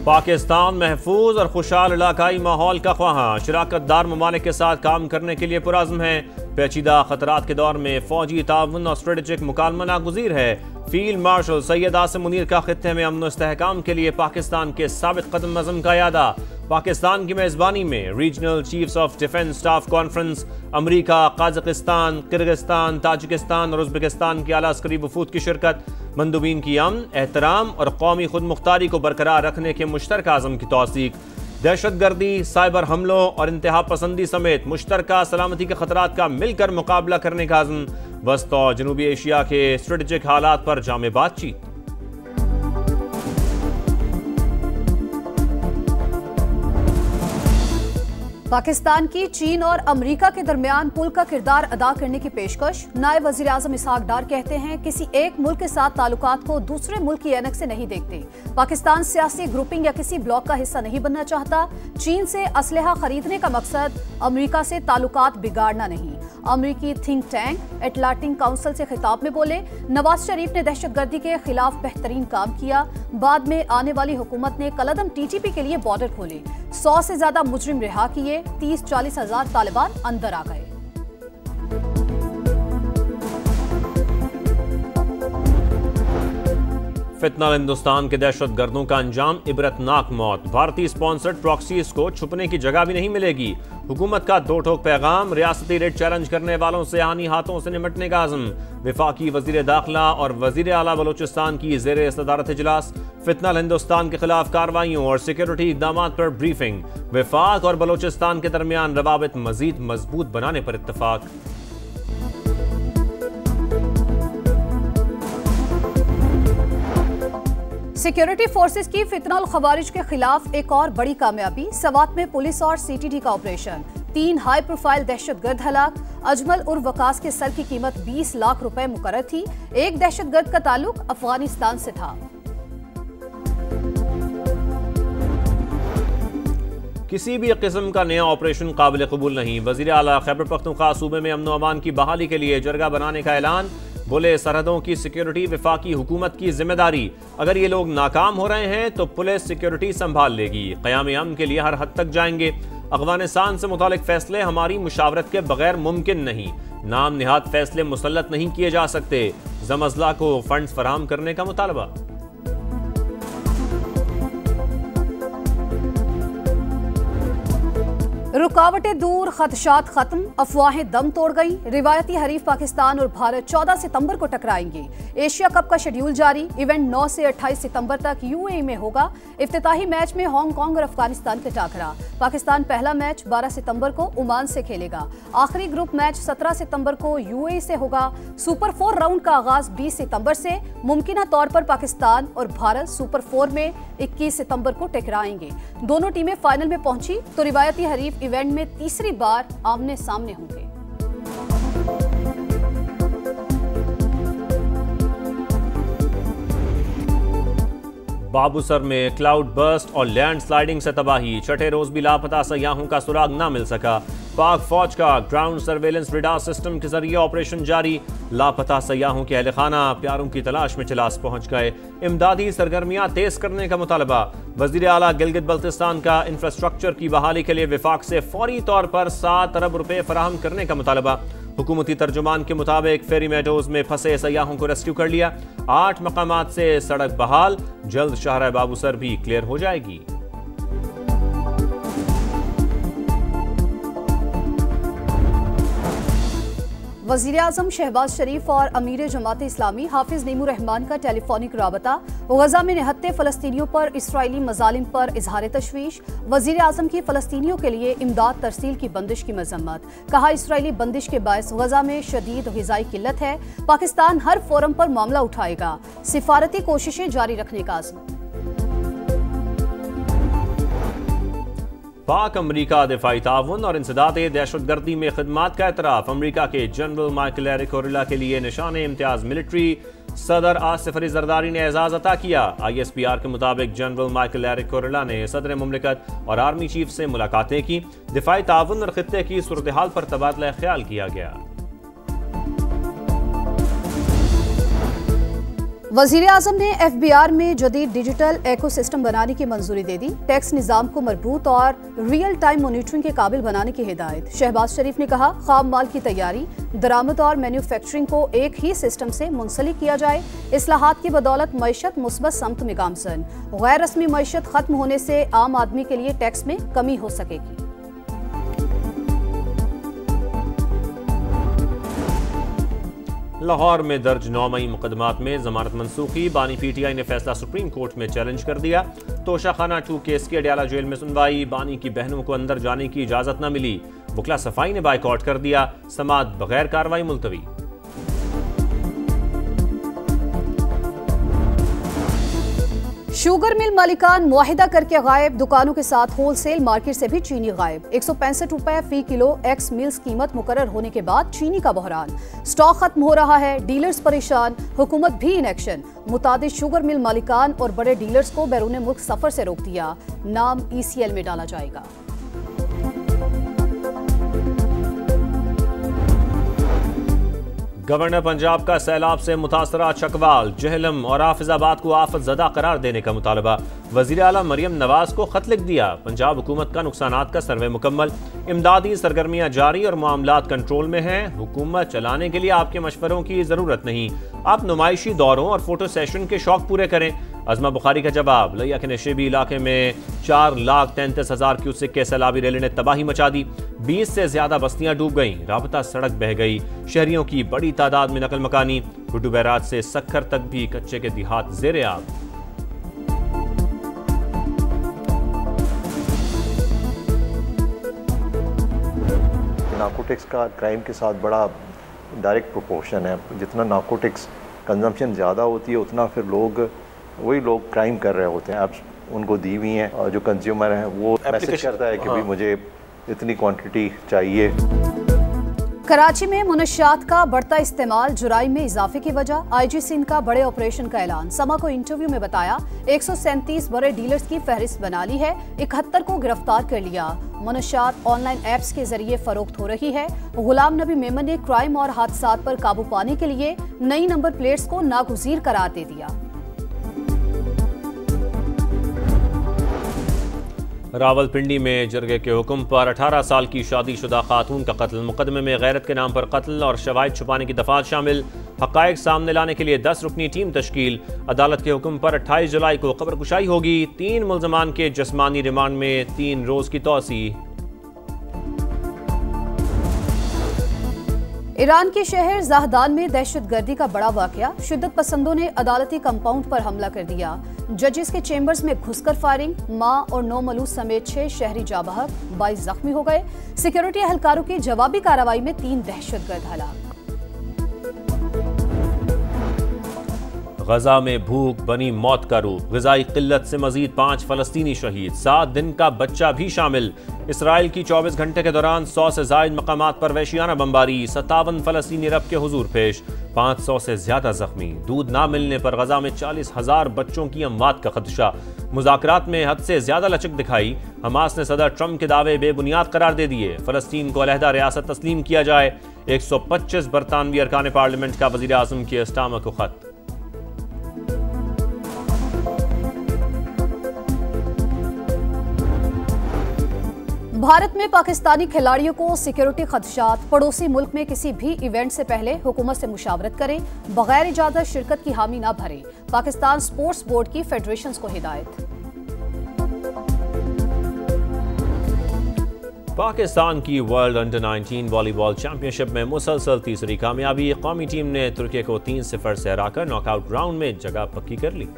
पाकिस्तान महफूज और खुशहाल इलाकाई माहौल का ख्वाहां, शराकतदार ममालिक के साथ काम करने के लिए पुरज़्म है। पेचीदा खतरात के दौर में फौजी ताउन और स्ट्रेटेजिक मुकालमा नागुज़ीर है। फील्ड मार्शल सैयद आसिम मुनीर का खित्ते में अमन इस्तेहकाम के लिए पाकिस्तान के साबित कदम अज़म का यादा। पाकिस्तान की मेज़बानी में regional chiefs of defence staff conference America, Kazakhstan, Kyrgyzstan, Tajikistan और उज़्बेकिस्तान के आला अस्करी वफूद की शिरकत। मंदूबीन की अमन, एहतराम और कौमी खुद मुख्तारी को बरकरार रखने के मुश्तरका अज़म की तौसीक। दहशतगर्दी, साइबर हमलों और इंतहा पसंदी समेत मुश्तरका सलामती के खतरात का मिलकर मुकाबला करने का अज़म। वस्त और जनूबी एशिया के स्ट्रेटेजिक हालात पर जामे बातचीत। पाकिस्तान की चीन और अमेरिका के दरमियान पुल का किरदार अदा करने की पेशकश। नायब वज़ीर आज़म इसहाक डार कहते हैं, किसी एक मुल्क के साथ ताल्लुकात को दूसरे मुल्क की ऐनक से नहीं देखते। पाकिस्तान सियासी ग्रुपिंग या किसी ब्लॉक का हिस्सा नहीं बनना चाहता। चीन से असलहा खरीदने का मकसद अमेरिका से ताल्लुकात बिगाड़ना नहीं। अमेरिकी थिंक टैंक एटलांटिक काउंसिल से खिताब में बोले, नवाज शरीफ ने दहशतगर्दी के खिलाफ बेहतरीन काम किया। बाद में आने वाली हुकूमत ने कलअदम TTP के लिए बॉर्डर खोले, 100 से ज्यादा मुजरिम रिहा किए, 30-40 हजार तालिबान अंदर आ गए। फितना हिंदुस्तान के दहशतगर्दों का अंजाम इबरतनाक मौत। भारतीय स्पॉन्सर्ड प्रॉक्सीज को छुपने की जगह भी नहीं मिलेगी। हुकूमत का दो टोक पैगाम, रियासती रेट चैलेंज करने वालों से आनी हाथों से निपटने का आज़म। विफाकी वजीर दाखिला और वजीर आला बलोचिस्तान की ज़ेर सदारत इजलास। फितना हिंदुस्तान के खिलाफ कार्रवाइयों और सिक्योरिटी इकदाम पर ब्रीफिंग। विफाक और बलोचिस्तान के दरमियान रवाबित मजीद मजबूत बनाने पर इत्तफाक। सिक्योरिटी फोर्सेस की फितनल खवारिज के खिलाफ एक और बड़ी कामयाबी। सवात में पुलिस और CTD का ऑपरेशन। 3 हाई प्रोफाइल दहशतगर्द हलाक। अजमल उर्फ वकास के सर की कीमत 20 लाख रुपए मुकर्रर थी। एक दहशतगर्द का ताल्लुक अफगानिस्तान से था। किसी भी किस्म का नया ऑपरेशन काबिल कबूल नहीं। वजीर आला खैबर पख्तूनख्वा सूबे में अमन व अमान की बहाली के लिए जरगा बनाने का ऐलान। बोले, सरहदों की सिक्योरिटी विफाकी हुकूमत की जिम्मेदारी। अगर ये लोग नाकाम हो रहे हैं तो पुलिस सिक्योरिटी संभाल लेगी। क़याम अमन के लिए हर हद तक जाएंगे। अफगानिस्तान से मुतालिक फैसले हमारी मुशावरत के बगैर मुमकिन नहीं। नाम निहाद फैसले मुसल्लत नहीं किए जा सकते। जमजला को फंड्स फराहम करने का मुतालबा। रुकावटें दूर, खदशात खत्म, अफवाहें दम तोड़ गई। रिवायती हरीफ पाकिस्तान और भारत 14 सितंबर को टकराएंगे। एशिया कप का शेड्यूल जारी। इवेंट 9 से 28 सितंबर तक UAE में होगा। इफ्तिताही मैच में हांगकांग और अफगानिस्तान का टाकरा। पाकिस्तान पहला मैच 12 सितंबर को ओमान से खेलेगा। आखिरी ग्रुप मैच 17 सितंबर को UAE से होगा। सुपर 4 राउंड का आगाज 20 सितंबर से। मुमकिना तौर पर पाकिस्तान और भारत सुपर 4 में 21 सितंबर को टकराएंगे। दोनों टीमें फाइनल में पहुंची तो रिवायती हरीफ इवेंट में तीसरी बार आमने सामने होंगे। बाबूसर में क्लाउड बर्स्ट और लैंड स्लाइडिंग से तबाही। छठे रोज भी लापता सयाहों का सुराग न मिल सका। पाक फौज का ग्राउंड सर्वेलेंस रेडार सिस्टम के जरिए ऑपरेशन जारी। लापता सयाहों के अहलखाना प्यारों की तलाश में चिलास पहुंच गए। इमदादी सरगर्मियां तेज करने का मुतालबा। वजीर आला गिलगित बल्तिस्तान का इंफ्रास्ट्रक्चर की बहाली के लिए विफाक से फौरी तौर पर 7 अरब रुपए फराहम करने का मुतालबा। हुकूमती तर्जुमान के मुताबिक फेरी मेडोज में फंसे सयाहों को रेस्क्यू कर लिया। 8 मकामात से सड़क बहाल। जल्द शाहरा बाबूसर भी क्लियर हो जाएगी। वज़ीर आज़म शहबाज शरीफ और अमीर जमात इस्लामी हाफिज नीमू रहमान का टेलीफोनिक राबता। गजा में निहत्ते फ़लस्तीनियों पर इसराइली मज़ालिम पर इजहार तशवीश। वज़ीर आज़म की फ़लस्तीनियों के लिए इमदाद तरसील की बंदिश की मजम्मत। कहा, इसराइली बंदिश के बायस गजा में शदीद ग़िज़ाई किल्लत है। पाकिस्तान हर फोरम पर मामला उठाएगा। सिफारती कोशिशें जारी रखने का आज़म। पाक अमरीका दिफाई ताउन और इंसदाद दहशतगर्दी में खिदमात का एतराफ़। अमरीका के जनरल माइकल एरिक कोरिला के लिए निशान इम्तियाज़ मिलिट्री। सदर आसिफ अली जरदारी ने एजाज़ अता किया। ISPR के मुताबिक जनरल माइकल एरिक कोरिला ने सदर मुमलिकत और आर्मी चीफ से मुलाकातें की। दिफाई ताउन और खित्ते की सूरत हाल पर तबादला ख्याल किया गया। वजीर आजम ने FBR में जदीद डिजिटल इकोसिस्टम बनाने की मंजूरी दे दी। टैक्स निज़ाम को मजबूत और रियल टाइम मॉनिटरिंग के काबिल बनाने की हिदायत। शहबाज शरीफ ने कहा, खाम माल की तैयारी, दरामद और मैन्युफैक्चरिंग को एक ही सिस्टम से मुंसलिक किया जाए। इस्लाहात की बदौलत मईशत मुस्बत समत में गामजन। गैर रस्मी मईशत खत्म होने से आम आदमी के लिए टैक्स में कमी हो सकेगी। लाहौर में दर्ज 9 मई मुकदमात में जमानत मनसूखी। बानी PTI ने फैसला सुप्रीम कोर्ट में चैलेंज कर दिया। तोशाखाना 2 केस की अडयाला जेल में सुनवाई। बानी की बहनों को अंदर जाने की इजाजत न मिली। वकला सफाई ने बाइकआउट कर दिया। समाअत बगैर कार्रवाई मुलतवी। शुगर मिल मालिकान मुआहिदा करके गायब। दुकानों के साथ होलसेल मार्केट से भी चीनी गायब। 165 रुपए फी किलो एक्स मिल्स कीमत मुकर्रर होने के बाद चीनी का बहरान। स्टॉक खत्म हो रहा है, डीलर्स परेशान, हुकूमत भी इन एक्शन। मुतादिद शुगर मिल मालिकान और बड़े डीलर्स को बैरून मुल्क सफर से रोक दिया। नाम ECL में डाला जाएगा। गवर्नर पंजाब का सैलाब से मुतासरा चकवाल, जहलम और हाफिजाबाद को आफत ज़दा करार देने का मुतालबा। वज़ीर आला मरियम नवाज को खत लिख दिया। पंजाब हुकूमत का नुकसानात का सर्वे मुकम्मल। इमदादी सरगर्मियां जारी और मामलात कंट्रोल में हैं। हुकूमत चलाने के लिए आपके मशवरों की ज़रूरत नहीं। आप नुमाइशी दौरों और फोटो सेशन के शौक पूरे करें। अजमा बुखारी का जवाब। लिया के नशेबी इलाके में 4,33,000 क्यूसेक के सैलाबी रैली ने तबाही मचा दी। 20 से ज्यादा बस्तियां डूब गईं। राबता सड़क बह गई। शहरियों की बड़ी तादाद में नकल मकानी। गुड्डू बैराज से सक्खर तक भी कच्चे के देहात ज़ेरे आग। नार्कोटिक्स का क्राइम के साथ बड़ा डायरेक्ट प्रोपोर्शन है। जितना नार्कोटिक्स कंजम्पशन ज़्यादा होती है उतना फिर वही लोग क्राइम कर रहे होते हैं। आप उनको दी हुई हैं और जो कंज्यूमर हैं वो मैसेज करता है कि भाई मुझे इतनी क्वांटिटी चाहिए। कराची में मुनशियात का बढ़ता इस्तेमाल जुराइम में इजाफे की वजह। IG सिंध का बड़े ऑपरेशन का ऐलान। समा को इंटरव्यू में बताया 137 बड़े डीलर्स की फहरिस्त बना ली है। 71 को गिरफ्तार कर लिया। मुनशियात ऑनलाइन एप्स के जरिए फरोख्त हो रही है। गुलाम नबी मेमन ने क्राइम और हादसात पर काबू पाने के लिए नई नंबर प्लेट्स को नागुज़ीर करार दे दिया। रावलपिंडी में जरगे के हुक्म पर 18 साल की शादीशुदा खातून का कत्ल। मुकदमे में गैरत के नाम पर कत्ल और शवाहिद छुपाने की दफात शामिल। हक़ाइक़ सामने लाने के लिए 10 रुकनी टीम तश्कील। अदालत के हुक्म पर 28 जुलाई को खबरकुशाई होगी। 3 मुल्ज़मान के जिस्मानी रिमांड में 3 रोज़ की तौसी। ईरान के शहर ज़ाहदान में दहशतगर्दी का बड़ा वाकया। शिद्दत पसंदों ने अदालती कंपाउंड पर हमला कर दिया। जजेस के चेंबर्स में घुसकर फायरिंग। मां और 9 मलूस समेत 6 शहरी जाबहक, 22 जख्मी हो गए। सिक्योरिटी एहलकारों की जवाबी कार्रवाई में 3 दहशतगर्द हलाक। गजा में भूख बनी मौत का रूप। ग़िज़ाई किल्लत से मजीद 5 फ़लस्तीनी शहीद। 7 दिन का बच्चा भी शामिल। इसराइल की 24 घंटे के दौरान 100 से ज़ायद मकामात पर वहशियाना बमबारी। 57 फ़लस्तीनी रब के हुजूर पेश। 500 से ज्यादा जख्मी। दूध ना मिलने पर गजा में 40,000 बच्चों की अमवात का खदशा। मुज़ाकरात में हद से ज्यादा लचक दिखाई। हमास ने सदर ट्रंप के दावे बेबुनियाद करार दे दिए। फ़लस्तीन को अलहदा रियासत तस्लीम किया जाए। 125 बरतानवी अरकान पार्लियामेंट का वज़ीर आज़म के इस्टामा को खत। भारत में पाकिस्तानी खिलाड़ियों को सिक्योरिटी खदशात। पड़ोसी मुल्क में किसी भी इवेंट से पहले हुकूमत से मुशावरत करें। बगैर इजाजत शिरकत की हामी न भरें। पाकिस्तान स्पोर्ट्स बोर्ड की फेडरेशंस को हिदायत। पाकिस्तान की वर्ल्ड अंडर 19 वॉलीबॉल चैंपियनशिप में मुसलसल तीसरी कामयाबी। कौमी टीम ने तुर्की को 3-0 से हराकर नॉकआउट राउंड में जगह पक्की कर ली।